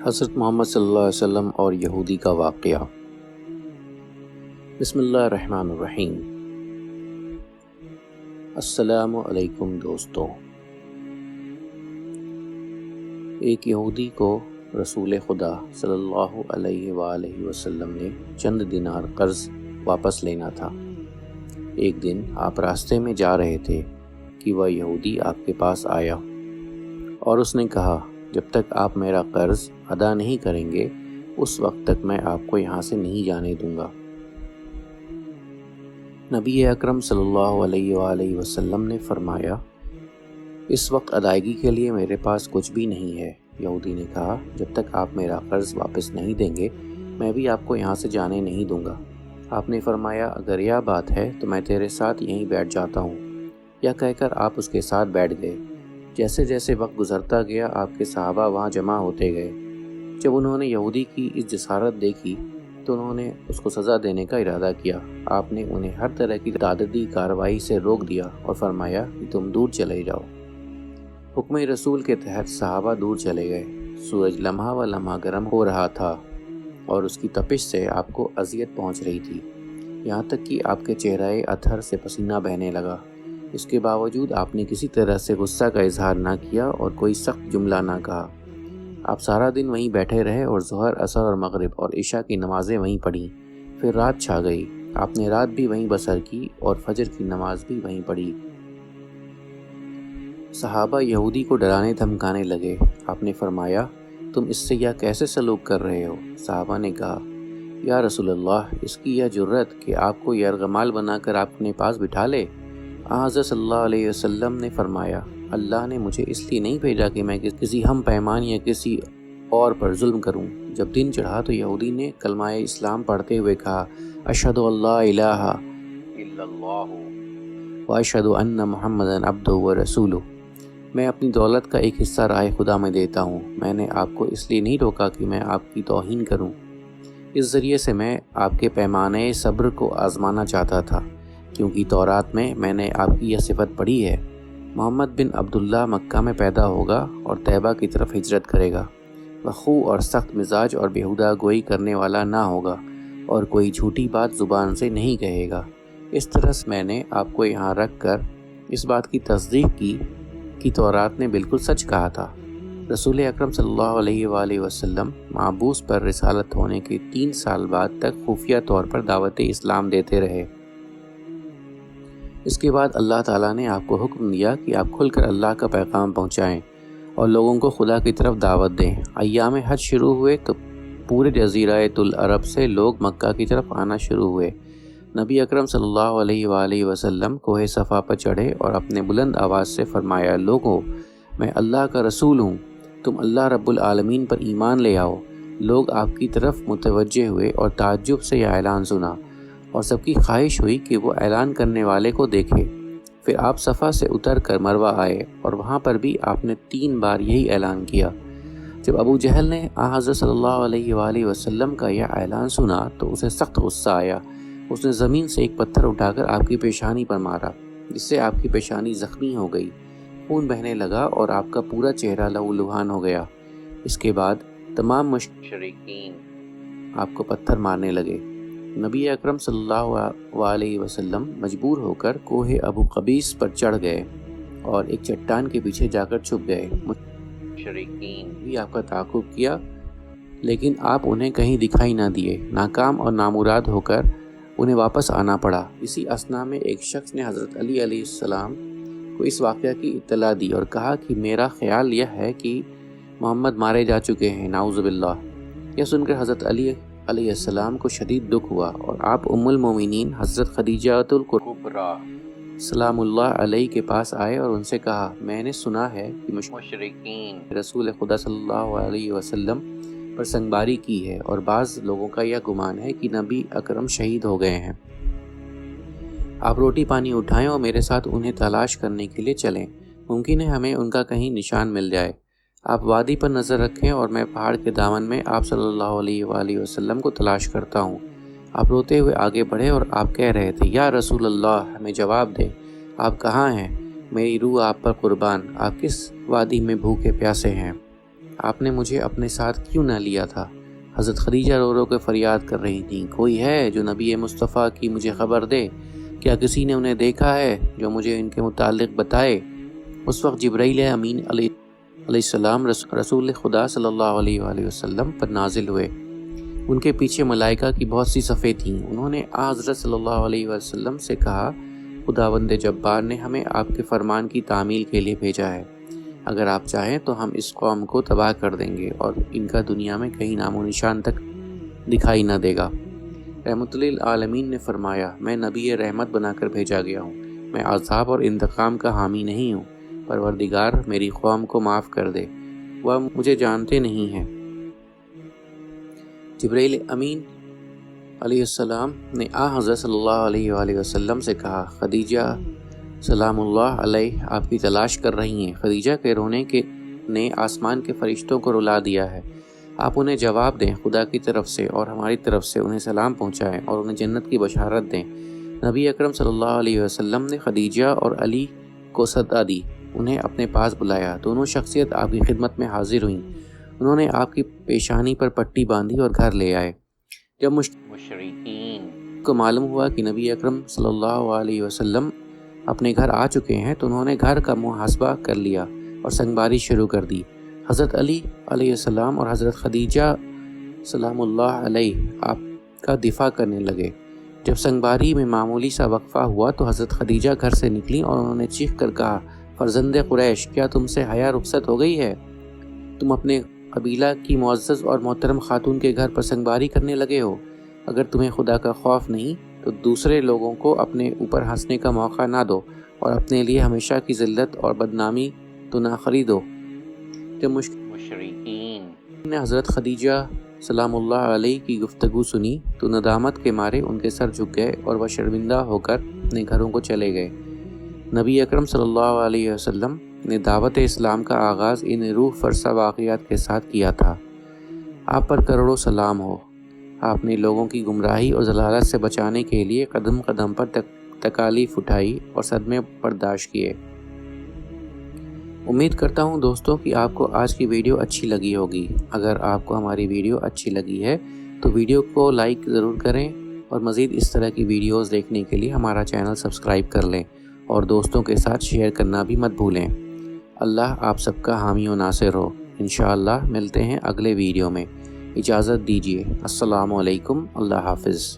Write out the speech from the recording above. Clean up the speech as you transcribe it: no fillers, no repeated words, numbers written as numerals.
حضرت محمد صلی اللہ علیہ وسلم اور یہودی کا واقعہ۔ بسم اللہ الرحمن الرحیم۔ السلام علیکم دوستوں۔ ایک یہودی کو رسول خدا صلی اللہ علیہ وآلہ وسلم نے چند دینار قرض واپس لینا تھا۔ ایک دن آپ راستے میں جا رہے تھے کہ وہ یہودی آپ کے پاس آیا اور اس نے کہا، جب تک آپ میرا قرض ادا نہیں کریں گے اس وقت تک میں آپ کو یہاں سے نہیں جانے دوں گا۔ نبی اکرم صلی اللہ علیہ وآلہ وسلم نے فرمایا، اس وقت ادائیگی کے لیے میرے پاس کچھ بھی نہیں ہے۔ یہودی نے کہا، جب تک آپ میرا قرض واپس نہیں دیں گے میں بھی آپ کو یہاں سے جانے نہیں دوں گا۔ آپ نے فرمایا، اگر یہ بات ہے تو میں تیرے ساتھ یہیں بیٹھ جاتا ہوں۔ یہ کہہ کر آپ اس کے ساتھ بیٹھ گئے۔ جیسے جیسے وقت گزرتا گیا آپ کے صحابہ وہاں جمع ہوتے گئے۔ جب انہوں نے یہودی کی اس جسارت دیکھی تو انہوں نے اس کو سزا دینے کا ارادہ کیا۔ آپ نے انہیں ہر طرح کی تعددی کارروائی سے روک دیا اور فرمایا کہ تم دور چلے جاؤ۔ حکم رسول کے تحت صحابہ دور چلے گئے۔ سورج لمحہ و لمحہ گرم ہو رہا تھا اور اس کی تپش سے آپ کو اذیت پہنچ رہی تھی، یہاں تک کہ آپ کے چہرے اطہر سے پسینہ بہنے لگا۔ اس کے باوجود آپ نے کسی طرح سے غصہ کا اظہار نہ کیا اور کوئی سخت جملہ نہ کہا۔ آپ سارا دن وہیں بیٹھے رہے اور ظہر، عصر اور مغرب اور عشاء کی نمازیں وہیں پڑھیں۔ پھر رات چھا گئی، آپ نے رات بھی وہیں بسر کی اور فجر کی نماز بھی وہیں پڑھی۔ صحابہ یہودی کو ڈرانے دھمکانے لگے۔ آپ نے فرمایا، تم اس سے یہ کیسے سلوک کر رہے ہو؟ صحابہ نے کہا، یا رسول اللہ، اس کی یہ جرت کہ آپ کو یرغمال بنا کر آپ اپنے پاس بٹھا لے۔ حضرت صلی اللہ علیہ وسلم نے فرمایا، اللہ نے مجھے اس لیے نہیں بھیجا کہ میں کسی ہم پیمان یا کسی اور پر ظلم کروں۔ جب دن چڑھا تو یہودی نے کلمہ اسلام پڑھتے ہوئے کہا، اشہد ان لا الہ الا اللہ واشہد ان محمدا عبدہ ورسولہ۔ میں اپنی دولت کا ایک حصہ راہ خدا میں دیتا ہوں۔ میں نے آپ کو اس لیے نہیں روکا کہ میں آپ کی توہین کروں۔ اس ذریعے سے میں آپ کے پیمانے صبر کو آزمانا چاہتا تھا، کیونکہ تورات میں نے آپ کی یہ صفت پڑھی ہے، محمد بن عبداللہ مکہ میں پیدا ہوگا اور طیبہ کی طرف ہجرت کرے گا۔ وہ خو اور سخت مزاج اور بیہودہ گوئی کرنے والا نہ ہوگا اور کوئی جھوٹی بات زبان سے نہیں کہے گا۔ اس طرح سے میں نے آپ کو یہاں رکھ کر اس بات کی تصدیق کی کہ تورات نے بالکل سچ کہا تھا۔ رسول اکرم صلی اللہ علیہ وآلہ وسلم معبوس پر رسالت ہونے کے 3 سال بعد تک خفیہ طور پر دعوت اسلام دیتے رہے۔ اس کے بعد اللہ تعالیٰ نے آپ کو حکم دیا کہ آپ کھل کر اللہ کا پیغام پہنچائیں اور لوگوں کو خدا کی طرف دعوت دیں۔ ایام حج شروع ہوئے تو پورے جزیرۃ العرب سے لوگ مکہ کی طرف آنا شروع ہوئے۔ نبی اکرم صلی اللہ علیہ وآلہ وسلم کوہ صفا پر چڑھے اور اپنے بلند آواز سے فرمایا، لوگو، میں اللہ کا رسول ہوں، تم اللہ رب العالمین پر ایمان لے آؤ۔ لوگ آپ کی طرف متوجہ ہوئے اور تعجب سے یہ اعلان سنا اور سب کی خواہش ہوئی کہ وہ اعلان کرنے والے کو دیکھے۔ پھر آپ صفا سے اتر کر مروہ آئے اور وہاں پر بھی آپ نے 3 بار یہی اعلان کیا۔ جب ابو جہل نے حضرت صلی اللہ علیہ وآلہ وسلم کا یہ اعلان سنا تو اسے سخت غصہ آیا۔ اس نے زمین سے ایک پتھر اٹھا کر آپ کی پیشانی پر مارا، جس سے آپ کی پیشانی زخمی ہو گئی، خون بہنے لگا اور آپ کا پورا چہرہ لہو لہان ہو گیا۔ اس کے بعد تمام مشرکین آپ کو پتھر مارنے لگے۔ نبی اکرم صلی اللہ علیہ وسلم مجبور ہو کر کوہ ابو قبیس پر چڑھ گئے اور ایک چٹان کے پیچھے جا کر چھپ گئے۔ مشرکین بھی آپ کا تعاقب کیا لیکن آپ انہیں کہیں دکھائی نہ دیے۔ ناکام اور نامراد ہو کر انہیں واپس آنا پڑا۔ اسی اثنا میں ایک شخص نے حضرت علی علیہ السلام کو اس واقعہ کی اطلاع دی اور کہا کہ میرا خیال یہ ہے کہ محمد مارے جا چکے ہیں، نعوذ باللہ۔ یہ سن کر حضرت علی علیہ السلام کو شدید دکھ ہوا اور آپ ام المومنین حضرت خدیجہ الکبریٰ سلام اللہ علیہ کے پاس آئے اور ان سے کہا، میں نے سنا ہے کہ مشرکین رسول خدا صلی اللہ علیہ وسلم پر سنگباری کی ہے اور بعض لوگوں کا یہ گمان ہے کہ نبی اکرم شہید ہو گئے ہیں۔ آپ روٹی پانی اٹھائیں اور میرے ساتھ انہیں تلاش کرنے کے لیے چلیں، ممکن ہے ہمیں ان کا کہیں نشان مل جائے۔ آپ وادی پر نظر رکھیں اور میں پہاڑ کے دامن میں آپ صلی اللہ علیہ وآلہ وسلم کو تلاش کرتا ہوں۔ آپ روتے ہوئے آگے بڑھے اور آپ کہہ رہے تھے، یا رسول اللہ، ہمیں جواب دیں، آپ کہاں ہیں؟ میری روح آپ پر قربان، آپ کس وادی میں بھوکے پیاسے ہیں؟ آپ نے مجھے اپنے ساتھ کیوں نہ لیا تھا؟ حضرت خدیجہ رو رو کے فریاد کر رہی تھیں، کوئی ہے جو نبی مصطفیٰ کی مجھے خبر دے؟ کیا کسی نے انہیں دیکھا ہے جو مجھے ان کے متعلق بتائے؟ اس وقت جبرائیل امین علیہ السلام رسول خدا صلی اللہ علیہ وآلہ وسلم پر نازل ہوئے۔ ان کے پیچھے ملائکہ کی بہت سی صفیں تھیں۔ انہوں نے حضرت صلی اللہ علیہ وسلم سے کہا، خداوند جبار نے ہمیں آپ کے فرمان کی تعمیل کے لیے بھیجا ہے۔ اگر آپ چاہیں تو ہم اس قوم کو تباہ کر دیں گے اور ان کا دنیا میں کہیں نام و نشان تک دکھائی نہ دے گا۔ رحمت للعالمین نے فرمایا، میں نبی رحمت بنا کر بھیجا گیا ہوں، میں عذاب اور انتقام کا حامی نہیں ہوں۔ پروردگار میری قوم کو معاف کر دے، وہ مجھے جانتے نہیں ہیں۔ جبرائیل امین علیہ السلام نے حضرت صلی اللہ علیہ وآلہ وسلم سے کہا، خدیجہ سلام اللہ علیہ آپ کی تلاش کر رہی ہیں۔ خدیجہ کے رونے نے آسمان کے فرشتوں کو رلا دیا ہے۔ آپ انہیں جواب دیں، خدا کی طرف سے اور ہماری طرف سے انہیں سلام پہنچائیں اور انہیں جنت کی بشارت دیں۔ نبی اکرم صلی اللہ علیہ وسلم نے خدیجہ اور علی کو صدا دی، انہیں اپنے پاس بلایا۔ دونوں شخصیت آپ کی خدمت میں حاضر ہوئیں۔ انہوں نے آپ کی پیشانی پر پٹی باندھی اور گھر لے آئے۔ جب مشرکین کو معلوم ہوا کہ نبی اکرم صلی اللہ علیہ وسلم اپنے گھر آ چکے ہیں تو انہوں نے گھر کا محاسبہ کر لیا اور سنگباری شروع کر دی۔ حضرت علی علیہ السلام اور حضرت خدیجہ سلام اللہ علیہ آپ کا دفاع کرنے لگے۔ جب سنگباری میں معمولی سا وقفہ ہوا تو حضرت خدیجہ گھر سے نکلی اور انہوں نے چیخ کر کہا، فرزند قریش، کیا تم سے حیا رخصت ہو گئی ہے؟ تم اپنے قبیلہ کی معزز اور محترم خاتون کے گھر پر سنگباری کرنے لگے ہو۔ اگر تمہیں خدا کا خوف نہیں تو دوسرے لوگوں کو اپنے اوپر ہنسنے کا موقع نہ دو اور اپنے لیے ہمیشہ کی ذلت اور بدنامی تو نہ خریدو۔ جب مشرکین نے حضرت خدیجہ سلام اللہ علیہ کی گفتگو سنی تو ندامت کے مارے ان کے سر جھک گئے اور وہ شرمندہ ہو کر اپنے گھروں کو چلے گئے۔ نبی اکرم صلی اللہ علیہ وسلم نے دعوت اسلام کا آغاز ان روح فرسا واقعات کے ساتھ کیا تھا۔ آپ پر کروڑوں سلام ہو۔ آپ نے لوگوں کی گمراہی اور ضلالت سے بچانے کے لیے قدم قدم پر تکالیف اٹھائی اور صدمے برداشت کیے۔ امید کرتا ہوں دوستوں کہ آپ کو آج کی ویڈیو اچھی لگی ہوگی۔ اگر آپ کو ہماری ویڈیو اچھی لگی ہے تو ویڈیو کو لائک ضرور کریں اور مزید اس طرح کی ویڈیوز دیکھنے کے لیے ہمارا چینل سبسکرائب کر لیں اور دوستوں کے ساتھ شیئر کرنا بھی مت بھولیں۔ اللہ آپ سب کا حامی و ناصر ہو۔ انشاءاللہ ملتے ہیں اگلے ویڈیو میں۔ اجازت دیجیے۔ السلام علیکم۔ اللہ حافظ۔